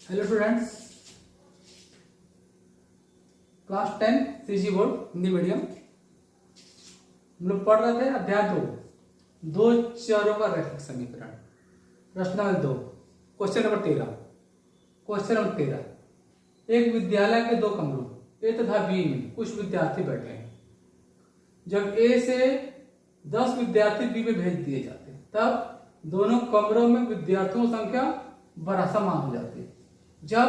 Hello students, class 10 CG board Hindi medium. हम लोग पढ़ रहे थे अध्याय 2 चरों का रैखिक समीकरण। प्रश्न नंबर 2, क्वेश्चन नंबर 13। एक विद्यालय के 2 कमरों ए तथा बी में कुछ विद्यार्थी बैठे हैं। जब ए से 10 विद्यार्थी बी में भेज दिए जाते हैं तब दोनों कमरों में विद्यार्थियों की संख्या समान हो जाती है। जब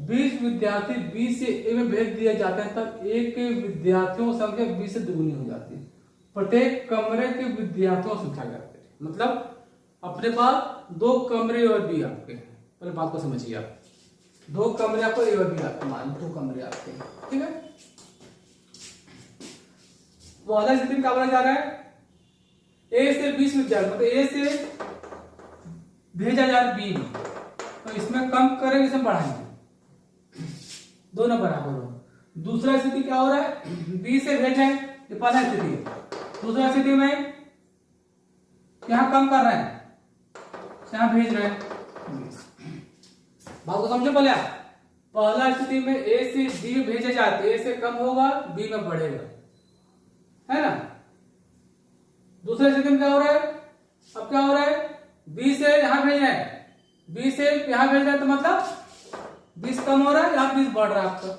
20 विद्यार्थी बी से ए में भेज दिए जाते हैं तब ए के विद्यार्थियों की संख्या बी से दुगुनी हो जाती है। प्रत्येक कमरे के विद्यार्थियों की संख्या करते हैं, मतलब अपने पास 2 कमरे और बी आपके हैं। पहले बात को समझिए आप, 2 कमरे आपको ए और बी आपके मान 2 कमरे आपके हैं, ठीक है। वादा स्थिति में क्या बोला जा रहा है? ए से 20 विद्यार्थी, मतलब ए से भेजा जा रहा है बी में, तो इसमें कम करेंगे, इसमें बढ़ाएंगे, दोनों बराबर हो। दूसरा स्थिति क्या हो रहा है? बी से भेजे, ये पहला स्थिति है। दूसरा स्थिति में यहां कम कर रहे हैं, यहां भेज रहे हैं। बात को समझो पहले। पहला स्थिति में ए से बी में भेजे जाते, ए से कम होगा, बी में बढ़ेगा, है ना। दूसरे स्थिति में क्या हो रहा है? अब क्या हो रहा है? बी से यहां भेज रहे हैं, बी से यहां भेज रहे हैं, तो मतलब 20 कम हो रहा है, यहां 20 बढ़ रहा है आपका।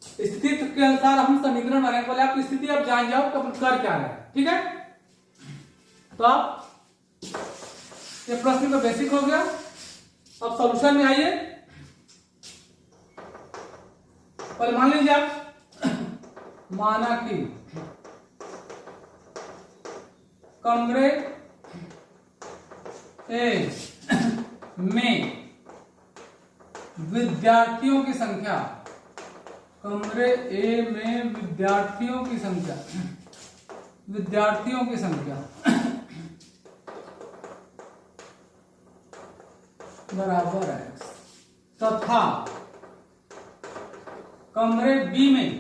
स्थिति के अनुसार हम समीकरण बनाएंगे। बोले आप स्थिति अब जान जाओ तो कर क्या रहे हैं, ठीक है। तो आप ये प्रश्न का बेसिक हो गया। अब सॉल्यूशन में आइए। पहले मान लीजिए आप, माना कि कमरे ए में विद्यार्थियों की संख्या, कमरे ए में विद्यार्थियों की संख्या बराबर है, तथा कमरे बी में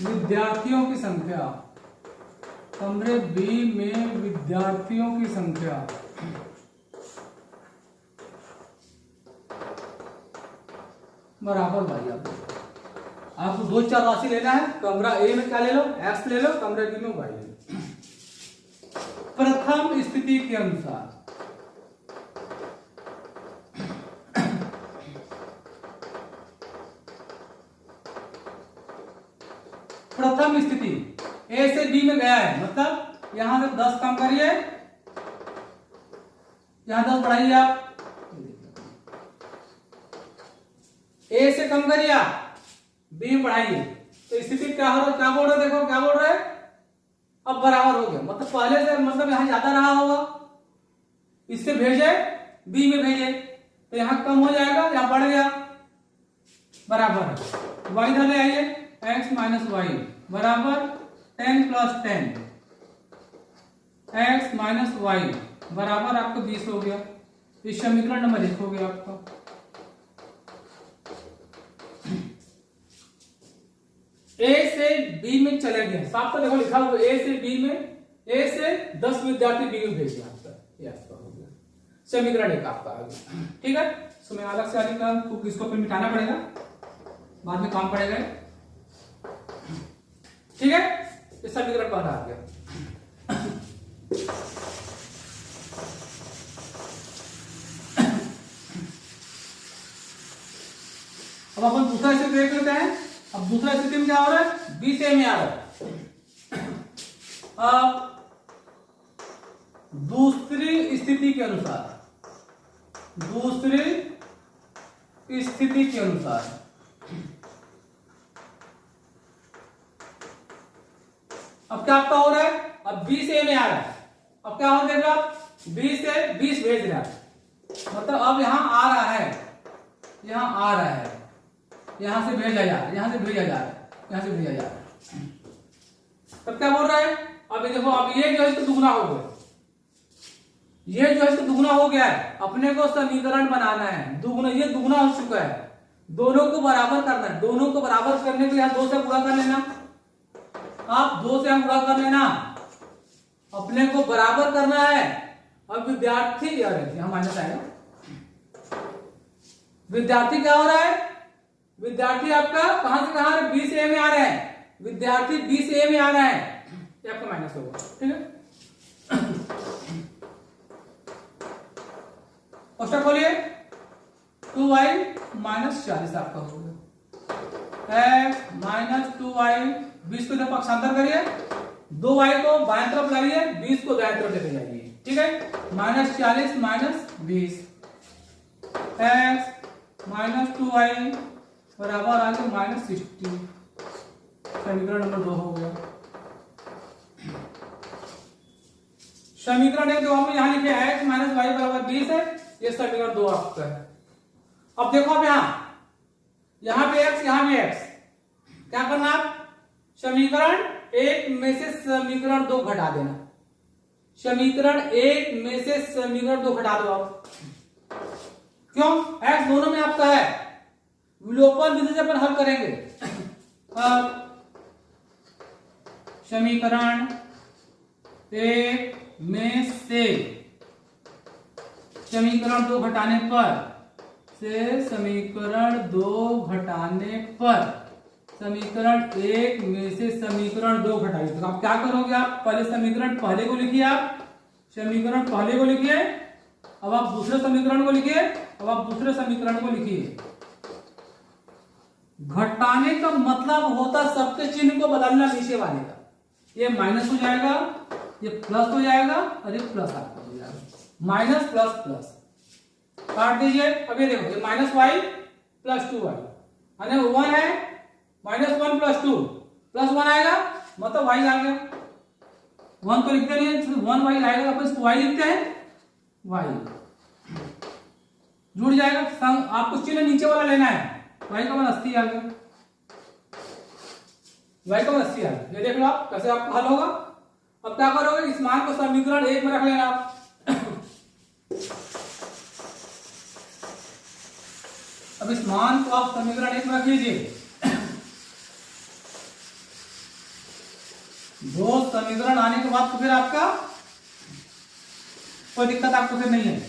विद्यार्थियों की संख्या, कमरे बी में विद्यार्थियों की संख्या बराबर। भाई आपको 2 चर राशि लेना है। कमरा ए में क्या ले लो? एक्स ले लो, कमरे बी में वाई ले लो। प्रथम स्थिति के अनुसार प्रथम स्थिति ए से बी में गया है, मतलब यहां से 10 कम करिए, यहां 10 बढ़ाइए। आप ए से कम करिए, बी में बढ़ाइए, तो स्थिति क्या हो रहा है? क्या बोल रहे? देखो क्या बोल रहे हैं? अब बराबर हो गया, मतलब पहले से, मतलब यहां ज्यादा रहा होगा, इससे भेजे बी में भेजे, तो यहां कम हो जाएगा, यहां बढ़ गया, बराबर है। वाई इधर ले आइए, एक्स माइनस वाई बराबर 10 + 10, एक्स माइनस वाई बराबर आपको 20 हो गया। इस समीकरण नंबर 1 हो गया आपका। ए से बी में चले गए, साफ तो देखो लिखा हुआ ए से बी में, ए से 10 विद्यार्थी बी में भेज दिया आपका, ये आपका हो गया समीकरण 1 आपका आ गया, ठीक है। मैं अलग से आगे का इसको फिर मिटाना पड़ेगा, बाद में काम पड़ेगा, ठीक है। ये समीकरण पहला आ गया। अब अपन दूसरा स्थिति देख लेते हैं। अब दूसरा स्थिति में क्या हो रहा है? बी से में आ रहा है। अब दूसरी स्थिति के अनुसार अब क्या आपका हो रहा है? अब बी से में आ रहा है। अब क्या हो रहा है? बी से 20 भेज रहा है, मतलब अब यहां आ रहा है, यहां से भेजा जा रहा है, यहां से भेजा जा रहा है। तब क्या बोल रहा है? अब ये देखो, अब ये जो है इसका दुगना हो गया, ये जो है इसका दुगना हो गया है। अपने को समीकरण बनाना है, दुगना, ये दुगना हो चुका है, दोनों को बराबर करना है। दोनों को बराबर करने के लिए 2 से गुणा कर लेना, आप 2 से गुणा कर लेना। अपने को बराबर करना है अब विद्यार्थी यहाँ माइनस आएगा। विद्यार्थी क्या हो रहा है? विद्यार्थी आपका कहां से कहां बी से ए में आ रहा है, विद्यार्थी बी से ए में आ रहा है, ये आपका माइनस होगा। ठीक है, क्वेश्चन खोलिए। 2y माइनस 40 आपका हो गया। माइनस 2y 20 को जब पक्षांतर करिए, 2y को बाएं तरफ लाइए, 20 को दाएं तरफ लेके जाइए। ठीक है, minus 40 minus 20 x minus 2y बराबर आ गया माइनस 60। समीकरण नंबर 2 हो गया। समीकरण 1 जो हम यहां लिखे x माइनस वाई बराबर 20 है, ये समीकरण 2 आपका है। अब देखो आप यहां पे x, यहां पे x, क्या करना आप? समीकरण 1 में से समीकरण 2 घटा देना। समीकरण 1 में से समीकरण 2 घटा दो आप। क्यों? x दोनों में आपका है, विलोपन विधि से अपन हल करेंगे। अब समीकरण 1 में से समीकरण 2 घटाने पर समीकरण 2 घटाने पर समीकरण 1 में से समीकरण 2 घटाइए। तो आप क्या करोगे? आप पहले समीकरण पहले को लिखिए, आप समीकरण पहले को लिखिए, अब आप दूसरे समीकरण को लिखिए, अब आप दूसरे समीकरण को लिखिए। घटाने का मतलब होता सबके चिन्ह को बदलना नीचे वाले का। ये माइनस हो जाएगा, ये प्लस हो जाएगा और ये प्लस आपका हो जाएगा। माइनस प्लस प्लस काट दीजिए। अभी देखो ये माइनस वाई प्लस 2y, यानी 1 है, माइनस 1 प्लस 2 प्लस 1 आएगा, मतलब y आ गया। 1 को लिखते नहीं, 1 y आएगा, अपन इसको y लिखते हैं, y जुड़ जाएगा। आपको चिन्ह नीचे वाला लेना है, y का मान 80 आ गया, y का मान 80 आ गया। ये देख लो आप कैसे आपका हल होगा। अब क्या करोगे? इस मान को समीकरण 1 में रख लेना आप। अब इस मान को आप समीकरण 1 में रख लीजिए। दो समीकरण आने के बाद तो फिर आपका कोई दिक्कत आपको फिर नहीं है।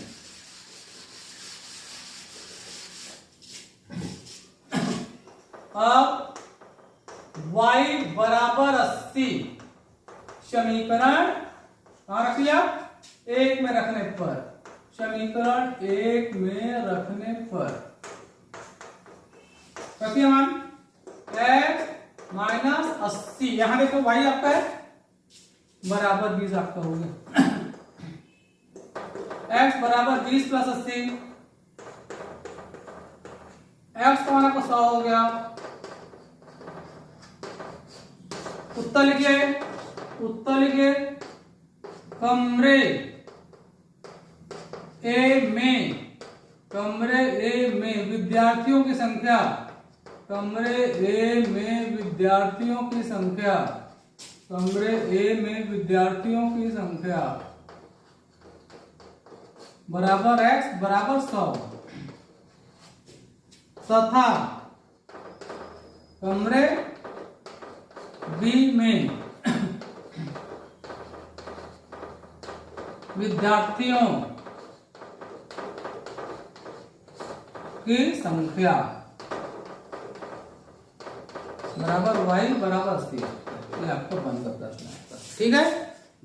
अब y बराबर 80 समीकरण कहां रख लिया? 1 में रखने पर, समीकरण 1 में रखने पर रखिए मान x माइनस 80, यहां देखो y आपका है बराबर 20 आपका हो गया। x बराबर 20 प्लस 80, x का मान आपका 100 हो गया। उत्तर लिखिए, उत्तर लिखिए। कमरे ए में विद्यार्थियों की संख्या, कमरे ए में विद्यार्थियों की संख्या, कमरे ए में विद्यार्थियों की संख्या बराबर x बराबर 100 तथा कमरे बी में विद्यार्थियों की संख्या बराबर y बराबर 80। ये आपको बंद का प्रश्न है। ठीक है,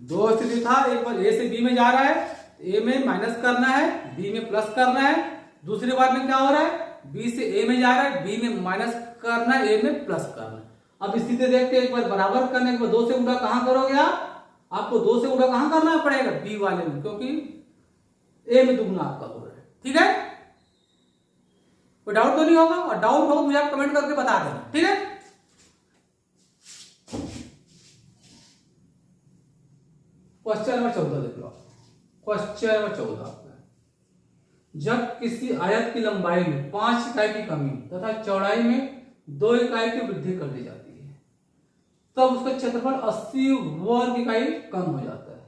दो स्थिति था, एक बार a से b में जा रहा है, a में माइनस करना है, b में प्लस करना है। दूसरी बार में क्या हो रहा है? b से a में जा रहा है, b में माइनस करना है, a में प्लस करना है। अब स्थिति देख के एक बार बराबर करने के बाद 2 से गुणा कहां करोगे आप? आपको 2 से गुणा कहां करना पड़ेगा? b वाले में, क्योंकि a में दुगुना आपका हो रहा है। ठीक है, कोई डाउट तो नहीं होगा? और डाउट हो मुझे आप कमेंट करके बता देना। ठीक है, क्वेश्चन नंबर 14 देख लो। क्वेश्चन नंबर 14 जब किसी आयत की लंबाई में 5 इकाई की कमी तथा चौड़ाई में 2 इकाई की वृद्धि कर दी जाती है, तब उसका क्षेत्रफल 80 वर्ग इकाई कम हो जाता है।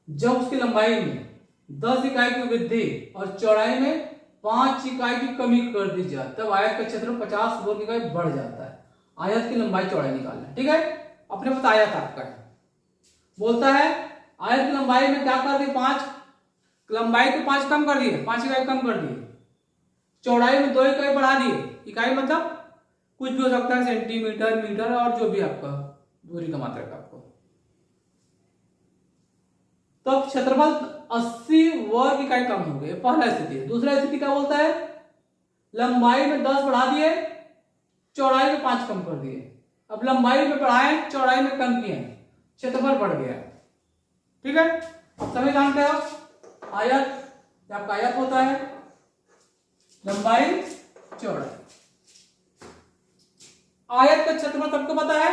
जब उसकी लंबाई में 10 इकाई की वृद्धि और चौड़ाई में 5 इकाई की कमी कर दी जाए, तब आयत का क्षेत्रफल 50 वर्ग इकाई बढ़ जाता है। आयत की लंबाई चौड़ाई निकालना। ठीक है, अपने पास आयत आपका है, बोलता है आयत की लंबाई में क्या कर दी? 5, लंबाई को 5 कम कर दिए, 5 इकाई कम कर दिए, चौड़ाई में 2 इकाई बढ़ा दिए। इकाई मतलब कुछ भी हो सकता है, सेंटीमीटर, मीटर और जो भी आपका दूरी का मात्रक आपको। तो क्षेत्रफल 80 वर्ग इकाई कम हो गए, पहला स्थिति है। दूसरा स्थिति क्या बोलता है, लंबाई में 10 बढ़ा दिए, चौड़ाई में 5 कम कर दिए। अब लंबाई में बढ़ाए, चौड़ाई में कम किए, क्षेत्रफल बढ़ गया। ठीक है, सभी जानते हो आयत, आपका आयत होता है लंबाई चौड़ाई। आयत का क्षेत्रफल सबको पता है,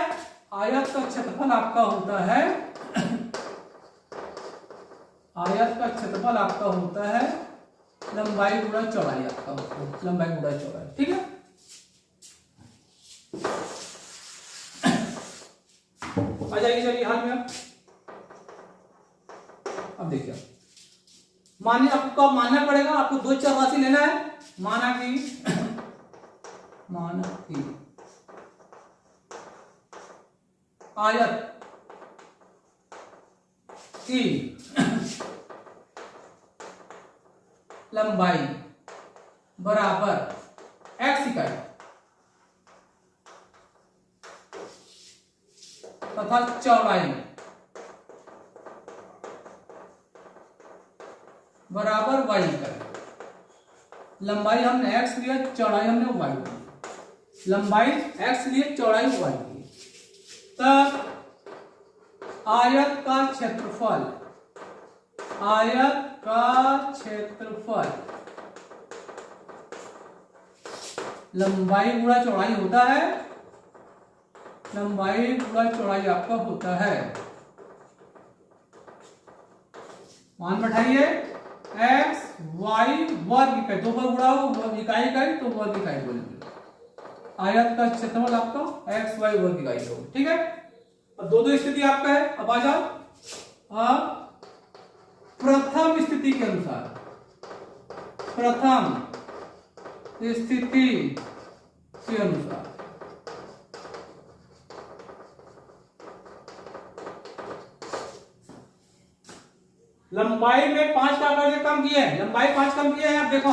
आयत का क्षेत्रफल आपका होता है, आयत का क्षेत्रफल आपका होता है लंबाई गुणा चौड़ाई, आपका होता है लंबाई गुणा चौड़ाई। ठीक है, आ जाइए, चलिए हाल में। अब देखिए, मानिए आपको मानना पड़ेगा, आपको दो चर राशि लेना है। माना कि आयत की लंबाई बराबर x इकाई तथा चौड़ाई बराबर y इकाई। लंबाई हमने x लिया, चौड़ाई हमने y ली। लंबाई x लिए, चौड़ाई y ली। तब आयत का क्षेत्रफल, आयत का क्षेत्रफल लंबाई गुणा चौड़ाई होता है, लंबाई गुणा चौड़ाई आपका होता है। मान बैठाइए, x y वर्ग इकाई, दो बार गुणा हो इकाई इकाई तो वर्ग इकाई बोलेंगे। आयत का क्षेत्रफल आपका x y वर्ग इकाई होगा। ठीक है, अब दो दो स्थिति आपका है। अब आ जाओ, अब प्रथम स्थिति के अनुसार, प्रथम स्थिति के अनुसार लंबाई में 5 का करके कम किए, लंबाई 5 कम किए हैं। आप देखो,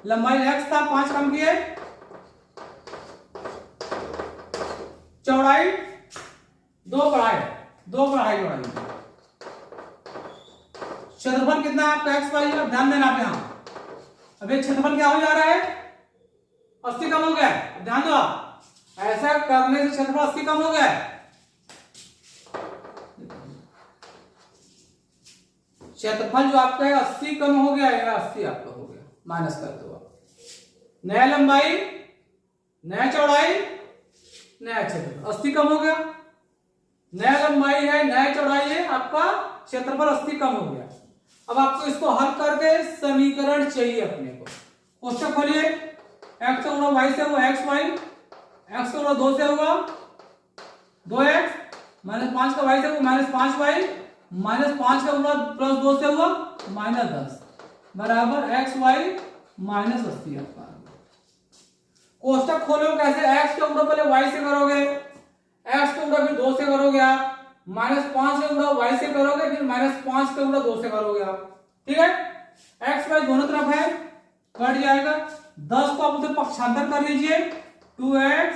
लंबाई x था, 5 कम किए, चौड़ाई 2 बढ़ाए, 2 बढ़ाई चौड़ाई। क्षेत्रफल कितना है आपका x y है, ध्यान देना आप यहां। अब एक क्षेत्रफल क्या हो जा रहा है, 80 कम हो गया। ध्यान दो, आप ऐसा करने से क्षेत्रफल 80 कम हो गया। क्षेत्रफल जो आपका है 80 कम हो गया, या 80 आपका हो गया, माइनस कर दो आप। नया लंबाई, नया चौड़ाई, नया क्षेत्रफल, 80 कम हो गया। नया लंबाई है, नया चौड़ाई है, आपका क्षेत्रफल 80 कम हो गया। अब आपको इसको हल करके समीकरण चाहिए अपने को। क्वेश्चन खोलिए, x का गुणा y से हुआ x y, x का गुणा 2 से हुआ 2x, -5 का y से हुआ -5y, -5 का गुणा +2 से हुआ -10 बराबर x y -80 आपका। कोष्टक खोलो कैसे, x का गुणा पहले y से करोगे, x का गुणा फिर 2 से करोगे आप, -5 का गुणा y से करोगे, फिर -5 का गुणा 2 से करोगे आप। ठीक है, x y दोनों तरफ है, कट जाएगा। 10 को आप उसे पक्षांतर कर लीजिए, 2x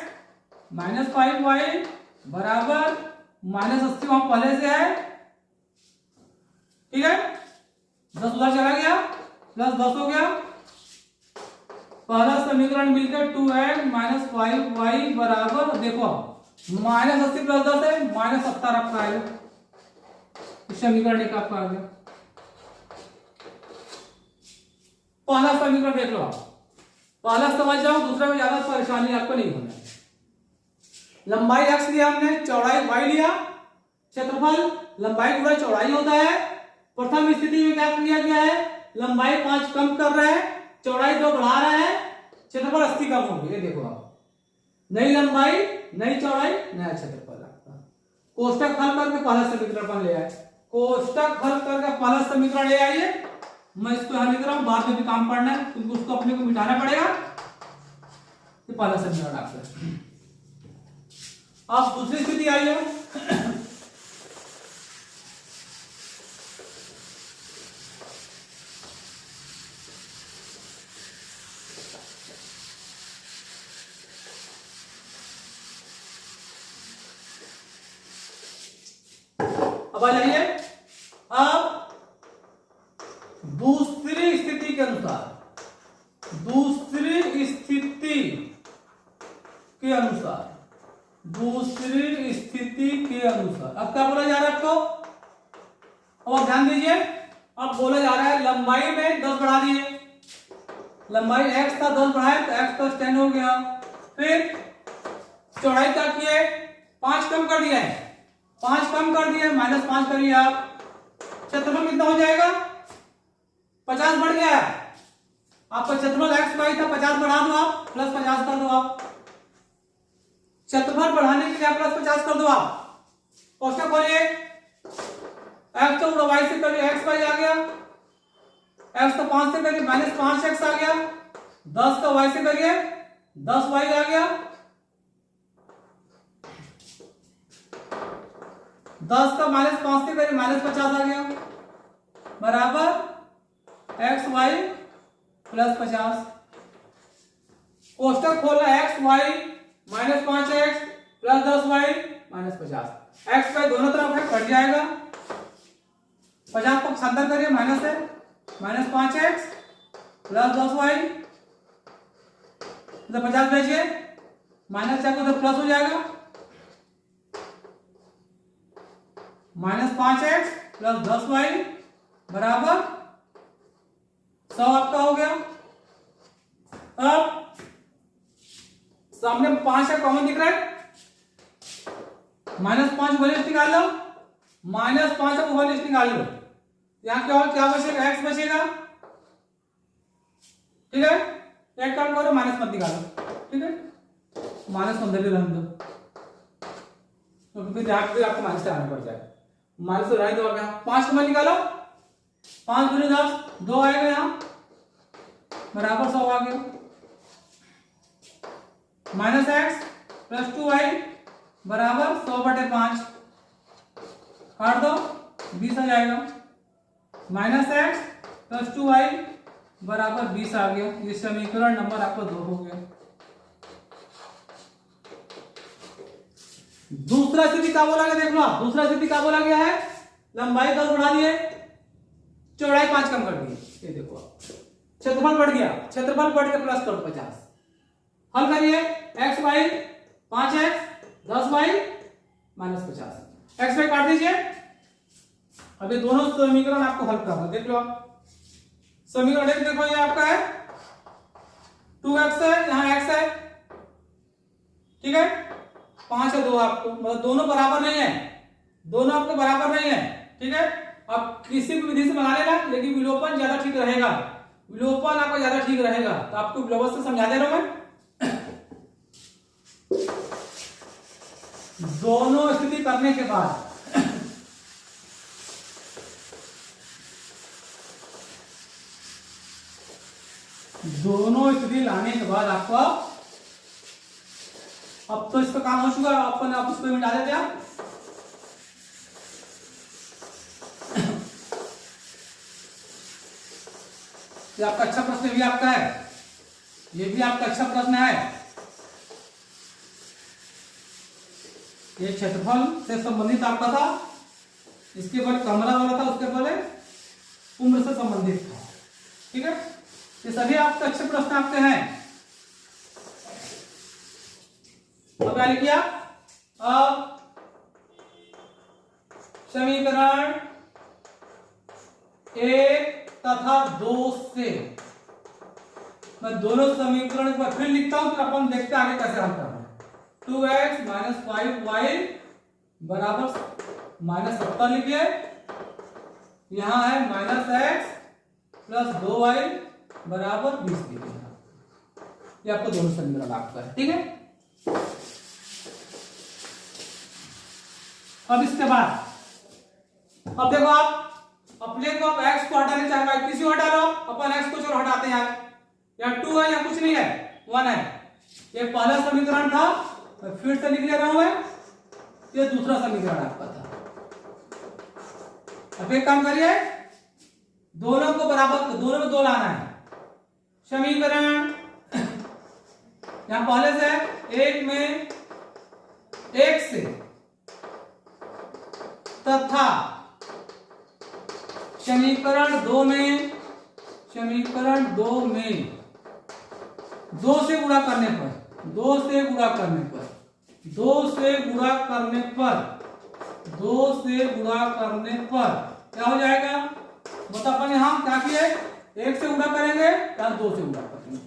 -5y बराबर -80 वहां पहले से है। ठीक है, 10 उधर चला गया, +10 हो गया। पहला समीकरण मिलकर 2x -5y बराबर, देखो -80 + 10 है, -70 आपका आएगा। इस समीकरण एक आपका आ गया। पहला समीकरण देख लो आप, पहला समझ जाओ, दूसरा में ज्यादा परेशानी आपको नहीं होना है। लंबाई x लिया हमने, चौड़ाई y लिया, क्षेत्रफल लंबाई गुणा चौड़ाई होता है। प्रथम स्थिति में क्या किया गया है, लंबाई 5 कम कर रहा है, चौड़ाई 2 बढ़ा रहा है, क्षेत्रफल 80 कम हो गया। देखो आप, नई लंबाई, नई चौड़ाई, नया क्षेत्रफल आपका। कोष्टक हल करके पहला समीकरण ले आए, कोष्टक हल करके पहला समीकरण ले आइए। मैं इसको हल कर रहा हूं, बाद में भी काम पढ़ना है क्योंकि उसको अपने को मिटाना पड़ेगा। तो पहला समीकरण आपका। आप दूसरी स्थिति आइए, अब आ जाइए, अब दूसरी स्थिति के अनुसार, दूसरी स्थिति के अनुसार, दूसरी स्थिति के अनुसार अब क्या बोला जा रहा है आपको? अब आप ध्यान दीजिए, अब बोला जा रहा है लंबाई में 10 बढ़ा दिए, लंबाई x था 10 बढ़ाए तो x प्लस 10 हो गया। फिर चौड़ाई क्या किए? 5 कम कर दिया है, 5 कम कर दिया, -5 करिए आप, क्षेत्रफल कितना हो जाएगा? 50 बढ़ गया। आपका क्षेत्रफल x y था, 50 बढ़ा दो आप, प्लस 50 कर दो आप, क्षेत्रफल बढ़ाने के लिए आप प्लस 50 कर दो आप। क्वेश्चन खोलिए, x तो y से करिए, x y आ गया, x तो 5 से करिए -5x आ गया, 10 का y से करिए 10y आ गया, 10 का -5 से करिए -50 आ गया, बराबर x y प्लस 50। कोष्टक खोला, x y -5x plus 10y -50, x y दोनों तरफ है, कट जाएगा, 50 को पक्षांतर करिए, माइनस है, -5x प्लस 10y, तो 50 भेजिए, माइनस चाहे तो प्लस हो जाएगा, -5x प्लस 10y बराबर 100 आपका हो गया। अब सामने 5 है, कॉमन दिख रहा है, -5 ऊपर लिस्ट निकाल लो, -5 ऊपर लिस्ट निकाल लो, यहां क्या बचेगा? x बचेगा, ठीक है, एक काम करो, माइनस मत निकालो, ठीक है, -15 भी रहने दो, तो फिर आपको माइनस से आना पड़ जाएगा, माइनस रहने दो। क्या 5 को मत निकालो, 5 दूनी 10, 2 आएगा यहाँ, बराबर 100 आ गया, -x प्लस 2y बराबर 100/5, काट दो, 20 आ जाएगा, -x प्लस 2y बराबर 20 आ गया। ये समीकरण नंबर आपको 2 हो गया। दूसरा स्थिति क्या बोला गया? देख लो आप, दूसरा स्थिति क्या बोला गया है? लंबाई 10 बढ़ा दिए, चौड़ाई 5 कम कर दिए, ये देखो आप, क्षेत्रफल बढ़ गया, क्षेत्रफल बढ़ के प्लस करो 50, हल करिए, x y 5x 10y -50, x y काट दीजिए। अभी दोनों समीकरण आपको हल करना, देख लो आप, समीकरण एक देखो, ये आपका है 2x है, यहाँ x है, ठीक है, 5 है 2 आपको, मतलब दोनों बराबर नहीं है, दोनों आपको बराबर नहीं है, ठीक है। अब किसी भी विधि से बना लेना, लेकिन विलोपन ज्यादा ठीक रहेगा, विलोपन आपका ज्यादा ठीक रहेगा, तो आपको विलोपन से समझा दे रहा हूं मैं। दोनों स्थिति करने के बाद दोनों स्थिति लाने के बाद आपको, अब तो इसका काम हो चुका, अपन आप इसको मिटा देते हैं। ये आपका अच्छा प्रश्न भी आपका है, ये भी आपका अच्छा प्रश्न है। ये क्षेत्रफल से संबंधित आपका था, इसके बाद कमरा वाला था, उसके पहले उम्र से संबंधित था, ठीक है। ये सभी आपके अच्छे प्रश्न आपके हैं। अब क्या लिखिए आप? अब समीकरण 1 तथा 2 से मैं दोनों समीकरण को फिर लिखता हूं, फिर अपन देखते हैं आगे कैसे हल करना है। 2x - 5y बराबर -70 लिखिए, यहां है -x प्लस 2y बराबर 20 लिखिए, ये आपको दोनों समीकरण आपका है, ठीक है। अब इसके बाद अब देखो आप अपने को अब x को हटाने चाहे किसी को हटा लो, अपन x को चलो हटाते हैं, यहाँ 2 है, यहाँ कुछ नहीं है, 1 है, ये पहला समीकरण था, फिर से लिख ले रहा हूं मैं, ये दूसरा समीकरण आपका था। अब एक काम करिए, दोनों को बराबर, दोनों में 2 लाना है, समीकरण यहां पहले से 1 में 1 से तथा समीकरण दो में 2 से गुणा करने पर क्या हो जाएगा? मतलब अपन यहां क्या किए, 1 से गुणा करेंगे या 2 से गुणा करेंगे।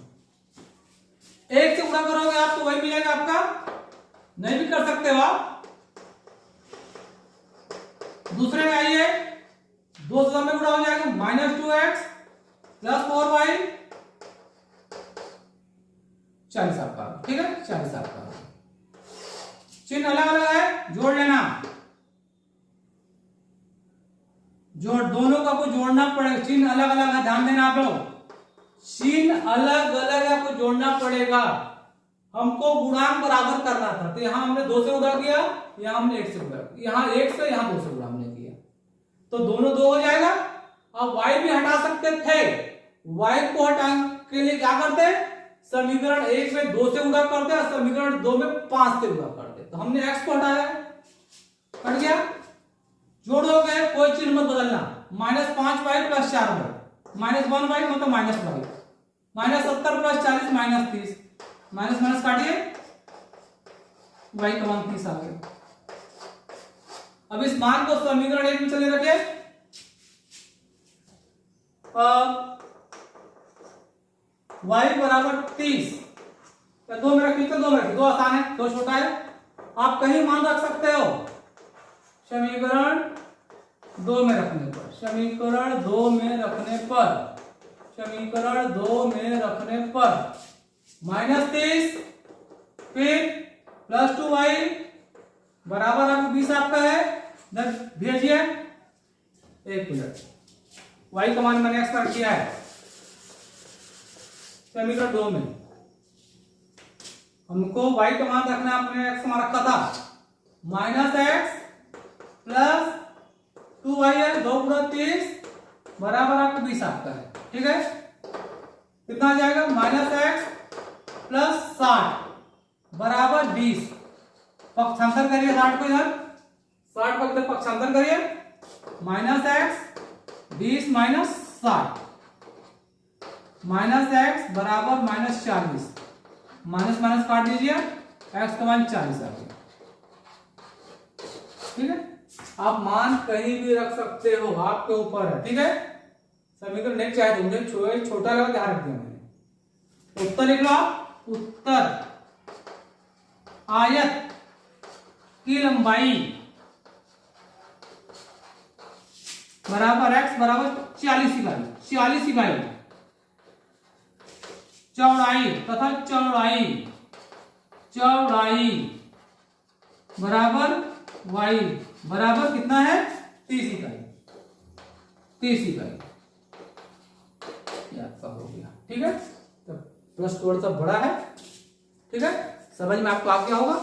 1 से गुणा करोगे आप तो वही मिलेगा आपका, नहीं भी कर सकते हो आप। दूसरे में आइए, 2 से में गुणा हो जाएगा -2x + 4y 40 आपका, ठीक है 40 आपका। चिन्ह अलग अलग है, जोड़ लेना, दोनों का आपको जोड़ना पड़ेगा। चिन्ह अलग अलग है, ध्यान देना आप लोग, चिन्ह अलग अलग आपको जोड़ना पड़ेगा। हमको गुणांक बराबर करना था, तो यहां हमने 2 से गुणा किया, यहां हमने 1 से गुणा किया, यहां 1 से यहां 2 से गुणा हमने किया, तो दोनों 2 हो जाएगा। अब y भी हटा सकते थे, y को हटाने के लिए क्या करते, समीकरण 1 में 2 से गुणा करते हैं, समीकरण 2 में 5 से गुणा करते। तो हमने x को हटाया, कट गया। जोड़ोगे कोई चिन्ह मत बदलना, -5y + 4y -1y मतलब -y, -70 + 40 -30, माइनस काटिए, y का मान 30 आ गया। अब इस मान को समीकरण 1 में चले रखिए, y = 30, 2 में रखिए, 2 आसान है, 2 छोटा है, आप कहीं मान रख सकते हो। समीकरण 2 में रखने पर -30 फिर +2y बराबर आपको 20 आपका है, भेजिए। 1 मिनट, y का मान मैंने x कर किया है समीकरण 2 में, हमको y का मान रखना, आपने x का मान रखा था -x + 2y है, 2 × 30 बराबर आपको 20 आपका है, ठीक है। कितना आ जाएगा, -x + 60 बराबर 20। पक्षांतर करिए 60 को इधर, 60 को इधर पक्षांतर करिए, -x 20 - 60 -x बराबर -40, माइनस काट दीजिए, x का मान 40 आ गया, ठीक है। आप मान कहीं भी रख सकते हो, आपके ऊपर है, ठीक है। समीकरण नहीं चाहे तो मुझे छोटा लगा, ध्यान रख दिया मैंने। उत्तर लिख लो आप, उत्तर आयत की लंबाई बराबर x बराबर 40 इकाई, चौड़ाई तथा चौड़ाई बराबर y बराबर कितना है, 30 इकाई, आपका हो गया, ठीक है। तो प्लस थोड़ा सा बड़ा है, ठीक है, समझ में आपको आ गया होगा।